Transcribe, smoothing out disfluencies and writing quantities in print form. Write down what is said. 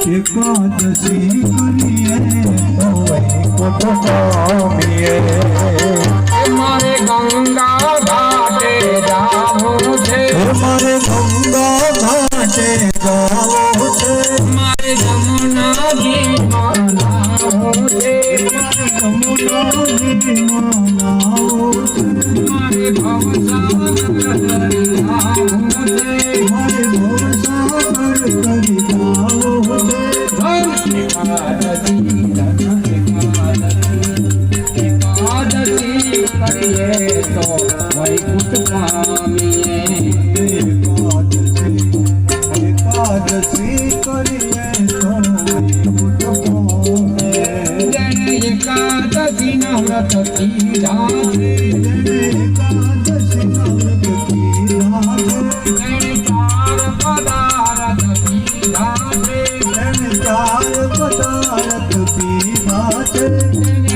એકાદશી કરીએ તો વૈકુંઠ પામીએ મારે ગંગા ઘાટે જાવું છે મારે ગંગા ઘાટે જાવું છે મારે જમુનાજીમાં નાવું છે મારે જમુનાજીમાં નાવું છે મારે ભવસાગર નાવું છે મારે ભવસાગર કરી જાવું છે એકાદશી કરીએ તો વૈકુંઠ પામીએ એકાદશી કરીએ તો વૈકુંઠ પામીએ જેણે એકાદશી ના વ્રત કીધા છે એકાદશી વ્રત કીધા છે જેણે ચાર પદાર્થ પીધા છે ચાર પદાર્થ પીધા છે જેણે